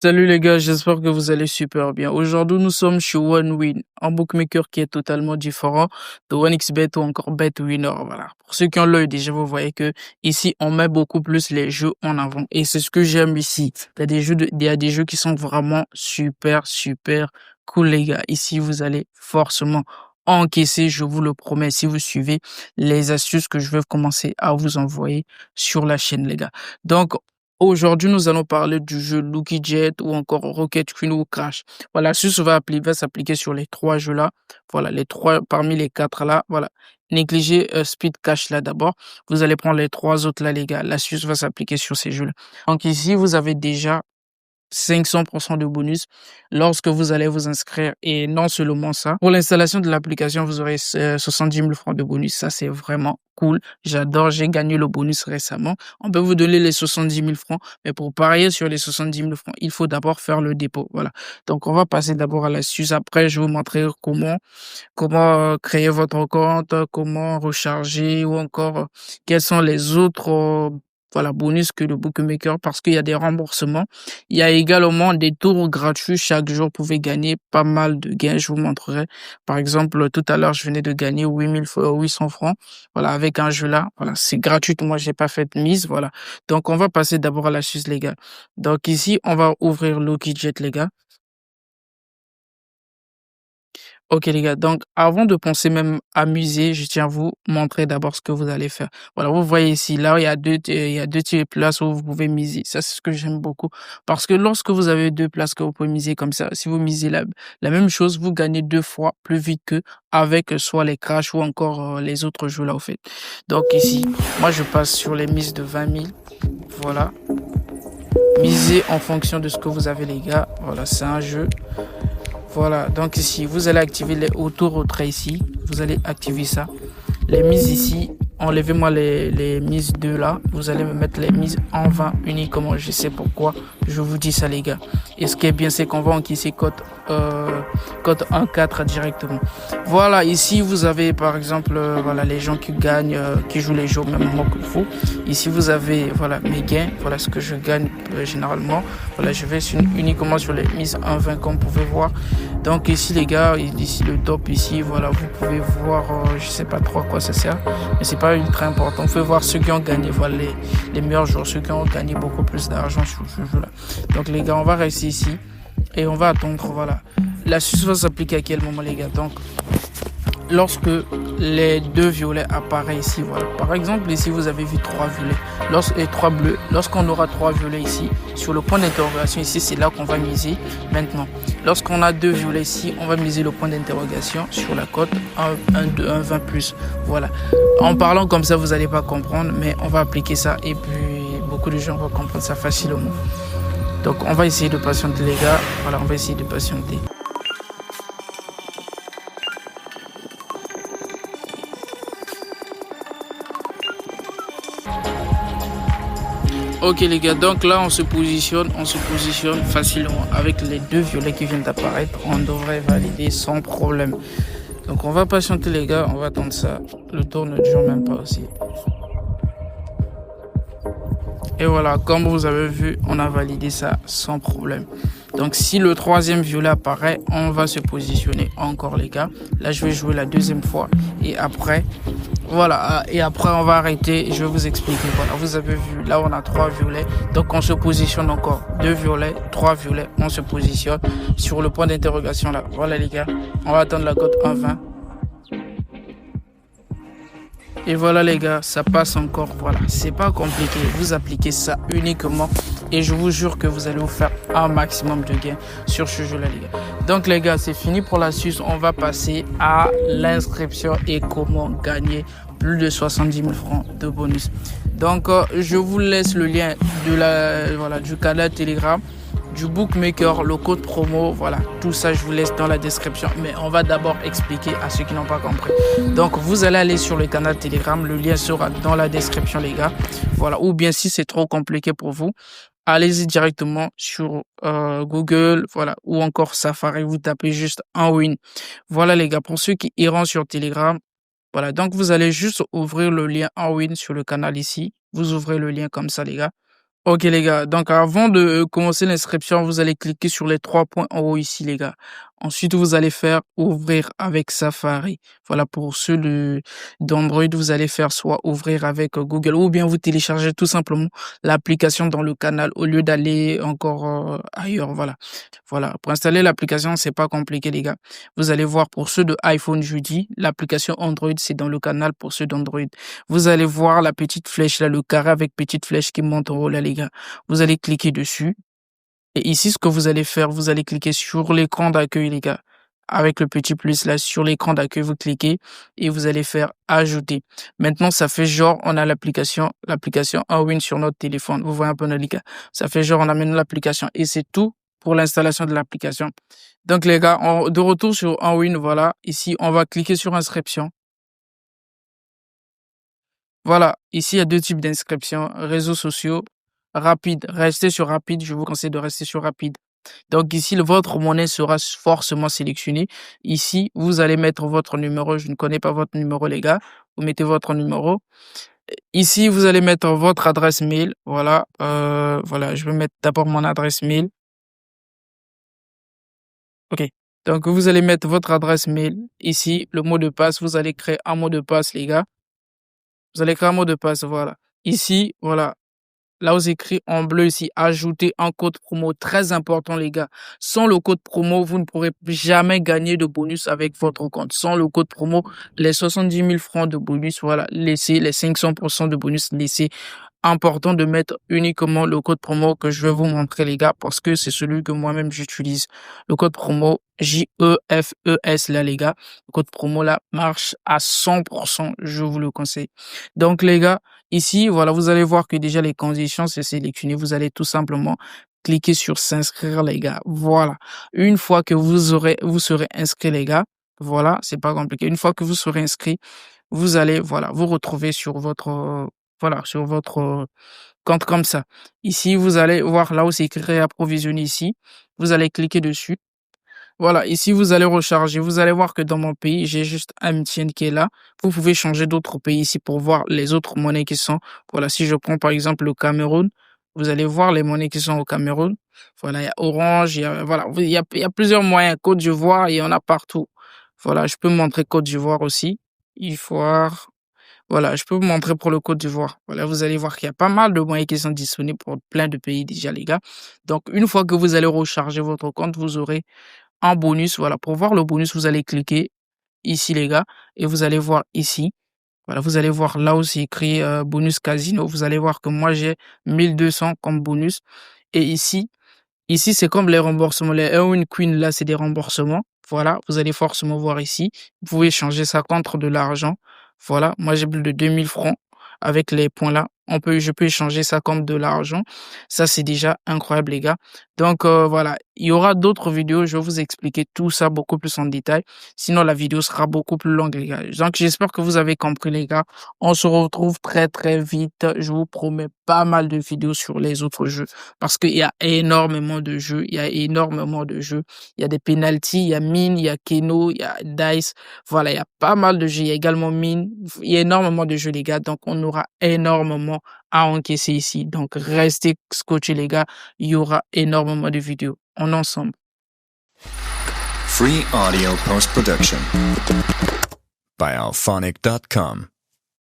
Salut les gars, j'espère que vous allez super bien. Aujourd'hui, nous sommes chez OneWin, un bookmaker qui est totalement différent de OneXBet ou encore BetWinner. Voilà. Pour ceux qui ont l'œil déjà, vous voyez que ici, on met beaucoup plus les jeux en avant. Et c'est ce que j'aime ici. Il y a des jeux qui sont vraiment super, super cool, les gars. Ici, vous allez forcément encaisser, je vous le promets, si vous suivez les astuces que je vais commencer à vous envoyer sur la chaîne, les gars. Donc, aujourd'hui, nous allons parler du jeu Lucky Jet ou encore Rocket Queen ou Crash. Voilà, l'astuce va s'appliquer sur les trois jeux là. Voilà, les trois parmi les quatre là. Voilà. Négligez Speed Cash là d'abord. Vous allez prendre les trois autres là, les gars. L'astuce va s'appliquer sur ces jeux là. Donc ici, vous avez déjà 500% de bonus lorsque vous allez vous inscrire. Et non seulement ça, pour l'installation de l'application, vous aurez 70 000 francs de bonus. Ça, c'est vraiment cool. J'adore. J'ai gagné le bonus récemment. On peut vous donner les 70 000 francs, mais pour parier sur les 70 000 francs, il faut d'abord faire le dépôt. Voilà. Donc, on va passer d'abord à l'astuce. Après, je vais vous montrer comment créer votre compte, comment recharger ou encore quels sont les autres voilà, bonus que le bookmaker parce qu'il y a des remboursements. Il y a également des tours gratuits. Chaque jour, vous pouvez gagner pas mal de gains. Je vous montrerai. Par exemple, tout à l'heure, je venais de gagner 800 francs. Voilà, avec un jeu là. Voilà, c'est gratuit. Moi, j'ai pas fait de mise. Voilà. Donc, on va passer d'abord à l'astuce, les gars. Donc, ici, on va ouvrir Lucky Jet, les gars. Ok les gars, donc avant de penser même à miser, je tiens à vous montrer d'abord ce que vous allez faire. Voilà, vous voyez ici, là il y a deux types de places où vous pouvez miser. Ça c'est ce que j'aime beaucoup parce que lorsque vous avez deux places que vous pouvez miser comme ça, si vous misez la même chose, vous gagnez deux fois plus vite que avec soit les crash ou encore les autres jeux là au fait. Donc ici, moi je passe sur les mises de 20 000. Voilà, misez en fonction de ce que vous avez les gars. Voilà, c'est un jeu. Voilà, donc ici, vous allez activer les auto-retraits ici. Vous allez activer ça. Les mises ici, enlevez-moi les mises 2 là. Vous allez me mettre les mises en 20 uniquement. Je sais pourquoi je vous dis ça, les gars. Et ce qui est bien, c'est qu'on va encaisser code 1,4 directement. Voilà, ici, vous avez par exemple voilà, les gens qui gagnent, qui jouent les jeux au même moment que vous. Ici, vous avez voilà, mes gains. Voilà ce que je gagne généralement. Voilà, je vais uniquement sur les mises 1,20 comme vous pouvez voir. Donc ici, les gars, ici le top, ici, voilà, vous pouvez voir, je sais pas trop à quoi ça sert, mais c'est pas ultra important. Vous pouvez voir ceux qui ont gagné, voilà, les meilleurs joueurs, ceux qui ont gagné beaucoup plus d'argent sur ce jeu-là. Donc les gars, on va rester ici et on va attendre, voilà. L'astuce va s'appliquer à quel moment, les gars? Donc, lorsque les deux violets apparaissent ici, voilà. Par exemple, ici, vous avez vu trois violets et trois bleus. Lorsqu'on aura trois violets ici, sur le point d'interrogation ici, c'est là qu'on va miser maintenant. Lorsqu'on a deux violets ici, on va miser le point d'interrogation sur la cote 1,20 plus. Voilà. En parlant comme ça, vous n'allez pas comprendre, mais on va appliquer ça et puis beaucoup de gens vont comprendre ça facilement. Donc, on va essayer de patienter, les gars. Voilà, on va essayer de patienter. Ok les gars, donc là on se positionne facilement avec les deux violets qui viennent d'apparaître. On devrait valider sans problème. Donc on va patienter les gars, on va attendre ça. Le tour ne dure même pas aussi. Et voilà, comme vous avez vu, on a validé ça sans problème. Donc si le troisième violet apparaît, on va se positionner encore les gars. Là je vais jouer la deuxième fois et après voilà, et après on va arrêter, je vais vous expliquer. Voilà, vous avez vu, là on a trois violets, donc on se positionne encore. Deux violets, trois violets, on se positionne sur le point d'interrogation là. Voilà les gars, on va attendre la cote 1,20. Et voilà les gars, ça passe encore, voilà, c'est pas compliqué, vous appliquez ça uniquement et je vous jure que vous allez vous faire un maximum de gains sur ce jeu là les gars. Donc les gars, c'est fini pour l'astuce, on va passer à l'inscription et comment gagner plus de 70 000 francs de bonus. Donc je vous laisse le lien du canal Telegram, du bookmaker, le code promo, voilà, tout ça je vous laisse dans la description, mais on va d'abord expliquer à ceux qui n'ont pas compris. Donc vous allez aller sur le canal Telegram, le lien sera dans la description les gars, voilà, ou bien si c'est trop compliqué pour vous, allez-y directement sur Google, voilà, ou encore Safari, vous tapez juste un win. Voilà les gars, pour ceux qui iront sur Telegram, voilà, donc vous allez juste ouvrir le lien en win sur le canal ici, vous ouvrez le lien comme ça les gars. OK les gars, donc avant de commencer l'inscription, vous allez cliquer sur les 3 points en haut ici les gars. Ensuite, vous allez faire ouvrir avec Safari. Voilà, pour ceux d'Android, vous allez faire soit ouvrir avec Google ou bien vous téléchargez tout simplement l'application dans le canal au lieu d'aller encore ailleurs. Voilà. Voilà. Pour installer l'application, c'est pas compliqué les gars. Vous allez voir pour ceux de iPhone, je dis, l'application Android, c'est dans le canal pour ceux d'Android. Vous allez voir la petite flèche là, le carré avec petite flèche qui monte en haut là les gars. Vous allez cliquer dessus et ici ce que vous allez faire, vous allez cliquer sur l'écran d'accueil les gars. Avec le petit plus là sur l'écran d'accueil, vous cliquez et vous allez faire ajouter. Maintenant, ça fait genre on a l'application Awin sur notre téléphone. Vous voyez un peu les gars. Ça fait genre on amène l'application et c'est tout pour l'installation de l'application. Donc les gars, de retour sur Awin, voilà, ici on va cliquer sur inscription. Voilà, ici il y a 2 types d'inscription, réseaux sociaux, rapide. Restez sur rapide, je vous conseille de rester sur rapide. Donc ici, votre monnaie sera forcément sélectionnée. Ici, vous allez mettre votre numéro. Je ne connais pas votre numéro, les gars. Vous mettez votre numéro. Ici, vous allez mettre votre adresse mail. Voilà, voilà, je vais mettre d'abord mon adresse mail. OK. Donc vous allez mettre votre adresse mail. Ici, le mot de passe, vous allez créer un mot de passe, les gars. Vous allez créer un mot de passe, voilà. Ici, voilà. Là, vous écrit en bleu ici, ajouter un code promo très important, les gars. Sans le code promo, vous ne pourrez jamais gagner de bonus avec votre compte. Sans le code promo, les 70 000 francs de bonus, voilà, laissez les 500% de bonus, laissez. Important de mettre uniquement le code promo que je vais vous montrer, les gars, parce que c'est celui que moi-même j'utilise. Le code promo JEFES, là, les gars. Le code promo, là, marche à 100%, je vous le conseille. Donc, les gars, ici, voilà, vous allez voir que déjà les conditions, c'est sélectionné. Vous allez tout simplement cliquer sur s'inscrire, les gars. Voilà. Une fois que vous serez inscrit, les gars, voilà, c'est pas compliqué. Une fois que vous serez inscrit, vous allez, voilà, vous retrouver sur votre, voilà, sur votre compte comme ça. Ici, vous allez voir là où c'est écrit réapprovisionner ici. Vous allez cliquer dessus. Voilà, ici, vous allez recharger. Vous allez voir que dans mon pays, j'ai juste MTN qui est là. Vous pouvez changer d'autres pays ici pour voir les autres monnaies qui sont. Voilà, si je prends par exemple le Cameroun, vous allez voir les monnaies qui sont au Cameroun. Voilà, il y a Orange, il y a, voilà, il y a plusieurs moyens. Côte d'Ivoire, il y en a partout. Voilà, je peux montrer Côte d'Ivoire aussi. Ivoire. Voilà, je peux vous montrer pour le Côte d'Ivoire. Voilà, vous allez voir qu'il y a pas mal de moyens qui sont disponibles pour plein de pays déjà, les gars. Donc, une fois que vous allez recharger votre compte, vous aurez un bonus. Voilà, pour voir le bonus, vous allez cliquer ici, les gars, et vous allez voir ici. Voilà, vous allez voir là où c'est écrit bonus casino. Vous allez voir que moi, j'ai 1200 comme bonus. Et ici, c'est comme les remboursements. Les Heroin Queen, là, c'est des remboursements. Voilà, vous allez forcément voir ici. Vous pouvez changer ça contre de l'argent. Voilà, moi j'ai plus de 2000 francs avec les points là. Je peux échanger ça comme de l'argent. Ça, c'est déjà incroyable, les gars. Donc, voilà, il y aura d'autres vidéos. Je vais vous expliquer tout ça beaucoup plus en détail. Sinon, la vidéo sera beaucoup plus longue, les gars. Donc, j'espère que vous avez compris, les gars. On se retrouve très, très vite. Je vous promets pas mal de vidéos sur les autres jeux parce qu'il y a énormément de jeux. Il y a énormément de jeux. Il y a des penalties, il y a Mine, il y a Keno, il y a Dice. Voilà, il y a pas mal de jeux. Il y a également Mine. Il y a énormément de jeux, les gars. Donc, on aura énormément à encaisser ici. Donc, restez scotchés, les gars. Il y aura énormément de vidéos. On est ensemble. Free audio post-production by alphonic.com.